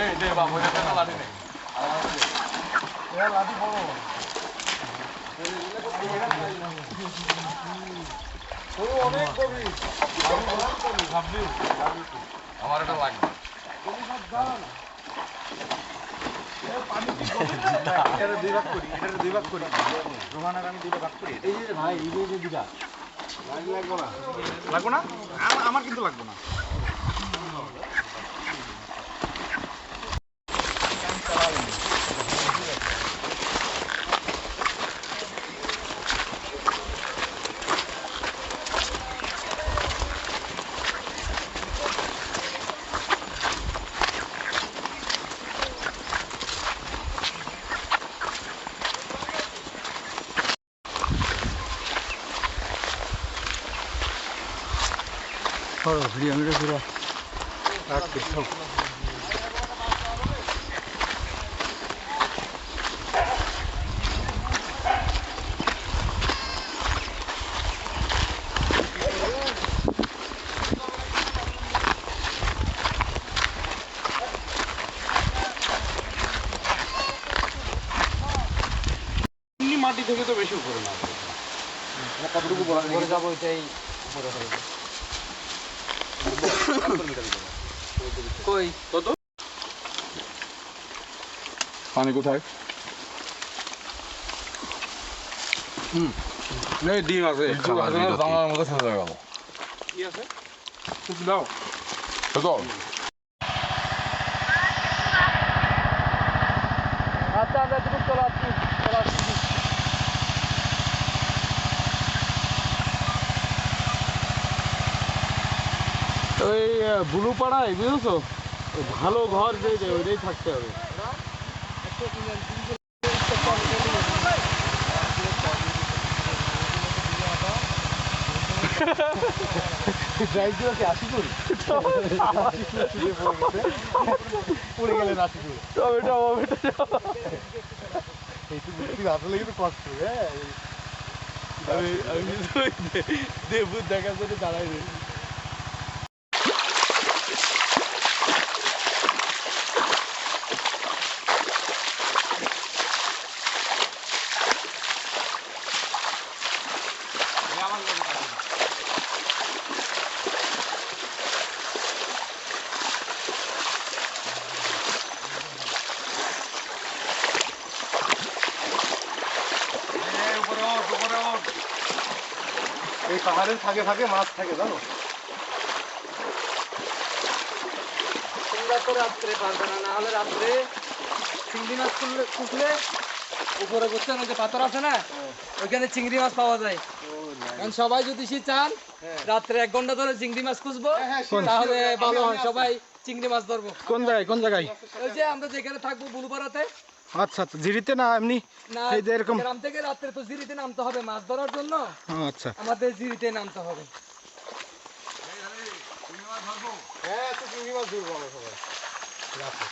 এই দে বাবু এটা লাঠি নেই লাঠি বড় অনেক গভীর আমার এটা লাগবে দুই ভাগ করি রোহানার আমি দুইটা ভাগ করি এই যে ভাই এই যে দুটা লাগবো না আমার কিন্তু লাগবো না ভিডিও আমি পুরো রাখতে সব মাটি থেকে তো বেশি উপরে না কতটুকু বলা যাবো এটাই উপরে হবে কই কত পানি কোথায় নেই ডিম আছে জানার মধ্যে ছেড়ে দেওয়া গেল কি আছে দাও আচ্ছা আমরা তুমি চলাচ্ছি ওই বুলু পাড়ায় বুঝেছো ভালো ঘর যে ওইটাই থাকতে হবে পড়ে গেলেন আসলে কিন্তু কষ্ট হ্যাঁ আমি দেবু দেখার জন্য দাঁড়াই এই পাহাড়ের ফাঁকে ফাঁকে মাছ থাকে জানো তোমরা তো রাত্রে পারবে না না হলে রাত্রে চিংড়ি মাছ কুটলে উপরে বসছেন ওই যে পাথর আছে না ওইখানে চিংড়ি মাছ পাওয়া যায় কারণ সবাই যদি সে চান রাত্রে 1 ঘন্টা ধরে চিংড়ি মাছ খুঁজবো তাহলে ভালো হয় সবাই চিংড়ি মাছ ধরবো কোন জায়গায় ওই যে আমরা যেখানে থাকবো বুলুপাড়াতে আচ্ছা আচ্ছা জিরিতে না এমনি এই যে এরকম গ্রাম থেকে রাত্রে তো জিরিতে নামতে হবে মাছ ধরার জন্য আচ্ছা আমাদের জিরিতে নামতে হবে হ্যাঁ তো চিংড়ি মাছ ধরবো আমরা সবাই রাতে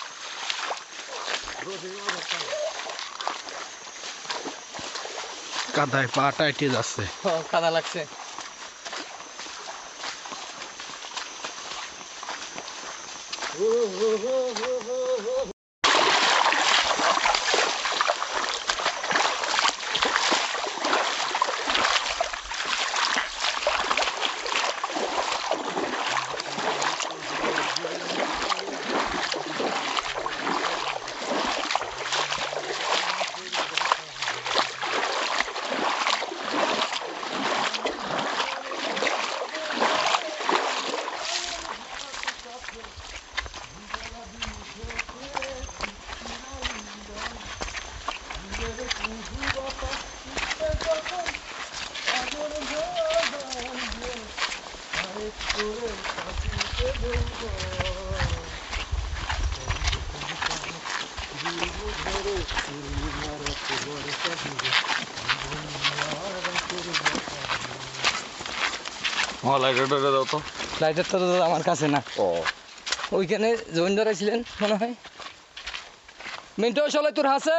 কাদায় পা টাইটে যাচ্ছে কাদা লাগছে লাইটারটা দাও তো লাইটারটা তো আমার কাছে না ওইখানে জমিদার ছিলেন মনে হয় মিন্টু চলে তোর হাসে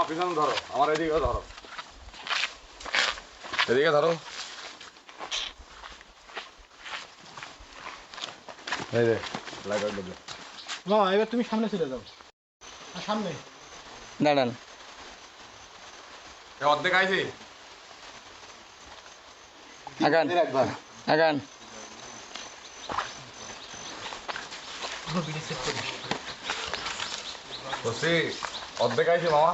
পিছনে ধরো, আমার এদিকে ধরো, এদিকে ধরো। এই রে লাগাই দেবে। মামা এবার তুমি সামনে চলে যাও, সামনে দাঁড়ান। অর্ধেক আইছি আগান আগান। বসি অর্ধেক আইছি মামা।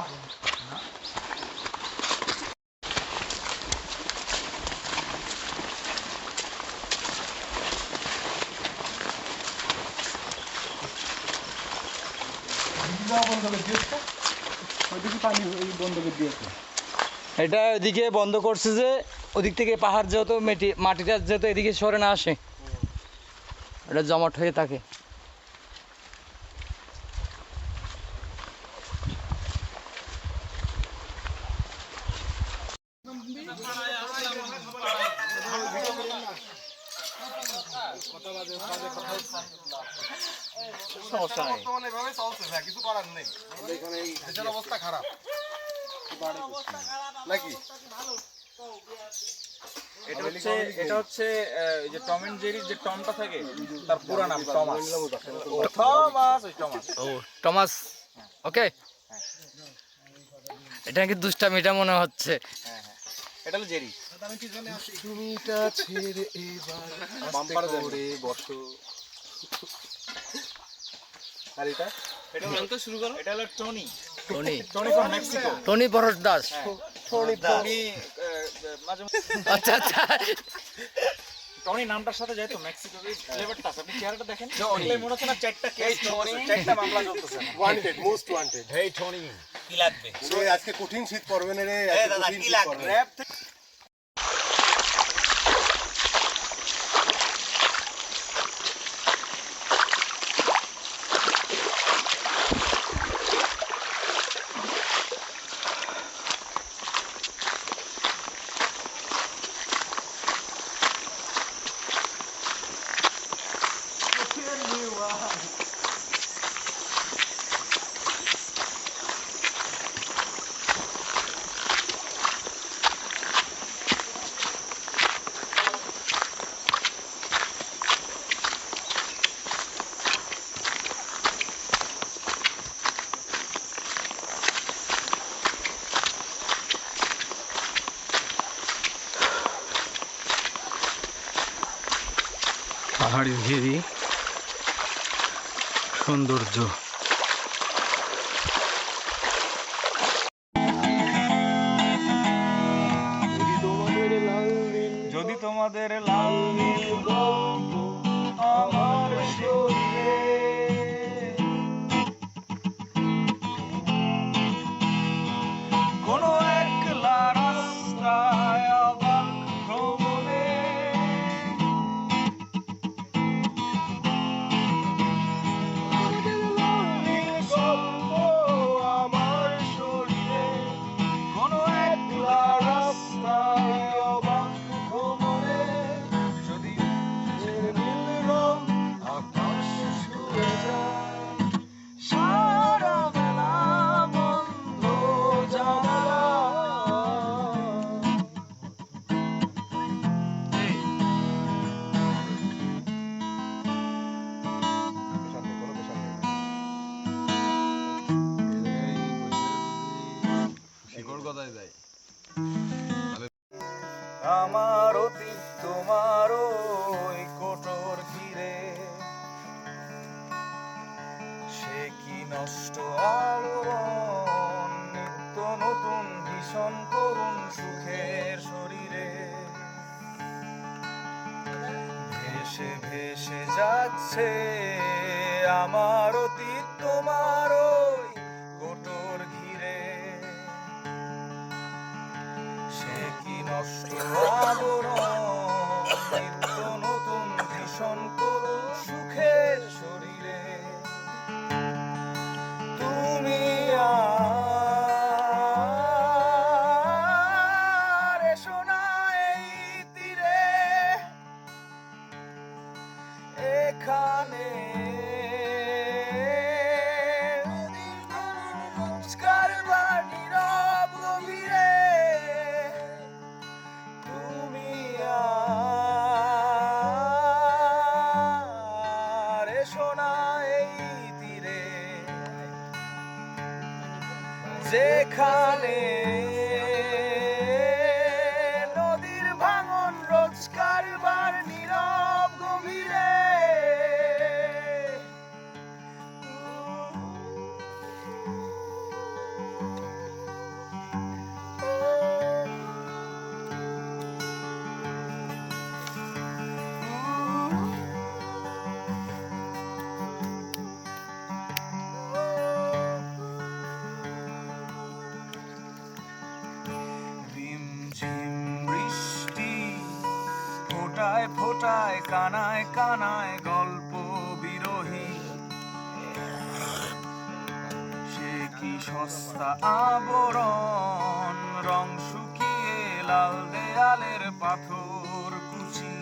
এটা এদিকে বন্ধ করছে যে ওদিক থেকে পাহাড় যেহেতু মাটিটা যেহেতু এদিকে সরে না আসে, এটা জমাট হয়ে থাকে। কিছু করার নেই, দেশের অবস্থা খারাপ নাকি? এটা হচ্ছে এই যে টম এন্ড জেরির যে টমটা থাকে তার পুরো নাম টমাস। টমাস ওই টমাস। ও টমাস, ওকে। এটা কি দুষ্টামিটা মনে হচ্ছে। হ্যাঁ হ্যাঁ, এটা হলো জেরি। তুমিটা ছেড়ে এবার বাম্পার করে বসো। আর এটা এটা হলো তো শুরু করো। এটা হলো Tony. Tony Tony from Mexico. Tony Bharat Das. Tony মাঝে আচ্ছা আচ্ছা, টনি নামটার সাথে যায় তো মেক্সিকো এই ফ্লেভারটা। আপনি চেহারাটা দেখেন, এটাই মনে হচ্ছে না চারটা কেস, চারটা মামলা চলতেছে। Wanted, most wanted. Hey Tony, কি লাগবে? আজকে কঠিন শীত পড়বে না রে, আজকে দাদা কঠিন কি শীত লাগবে? পড়বে। র‍্যাপ পাহাড়ি ঘেরি সৌন্দর্য। যদি তোমাদের লাল নীল গল্প আমার শরীরে, কোনো একলা রাস্তায় অবাক ভ্রমণে, নীল গল্প আমার শরীরে, কোনো একলা রাস্তায় অবাক ভ্রমণে, যদি নীল রং আকাশ ছুঁয়ে যায়, সারা বেলা বন্ধ জানালা। শিকড় কথায় যায়। আমার অতীত তোমার ওই কোটর ঘিরে, সে কি নষ্ট আলোড়ন, নিত্য নতুন ভীষণ করুণ সুখের শরীরে, ভেসে ভেসে যাচ্ছে আমার অতীত তোমার ওই কোটর ঘিরে, সে কি নষ্ট আলোড়ন, নিত্য নতুন ভীষণ করুণ সুখের শরীরে, তুমি আর এসো না এই তীরে, এখানে দিন এখানে নদীর ভাঙন রোজ কারবার নীরব গভীরে রিমঝিম বৃষ্টি ফোটায় ফোটায় কানায় কানায় গল্প বিরোহী সে কি সস্তা আবরণ রং শুকিয়ে লাল দেয়ালের পাথর কুচি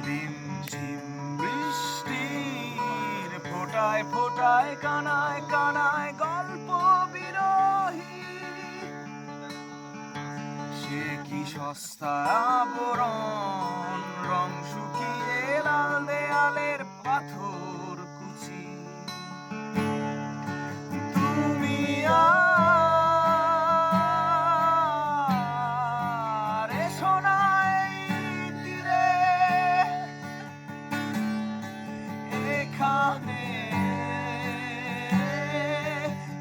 রিমঝিম বৃষ্টির ফোটায় ফোটায় কানায় কানায় গল্প বিরোহী সে কি সস্তা আবরণ রং শুকিয়ে লাল দেয়ালের পাথর কুচি তুমি আর এসো না এই তীরে এখানে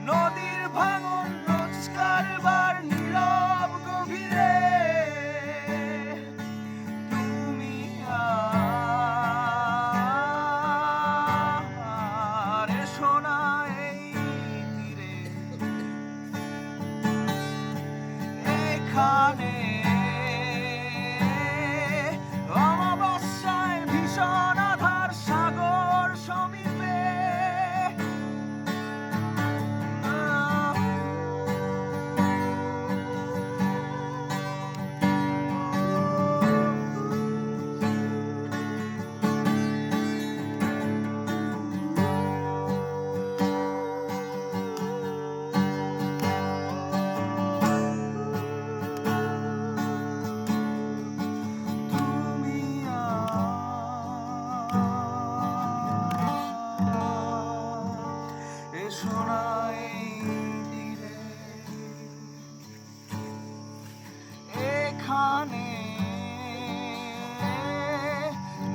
নদীর ভাঙন রোজ কারবার নীরব গভীরে তুমি আর এসো না এই তীরে এখানে অমাবস্যায় ভীষণ আধার সাগর সমীপে তুমি এসো না এই তীরে এখানে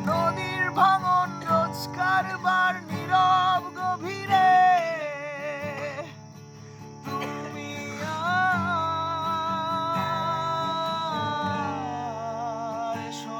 নদীর ভাঙন রোজ কারবার নীরব গভীরে তুমি আর এসো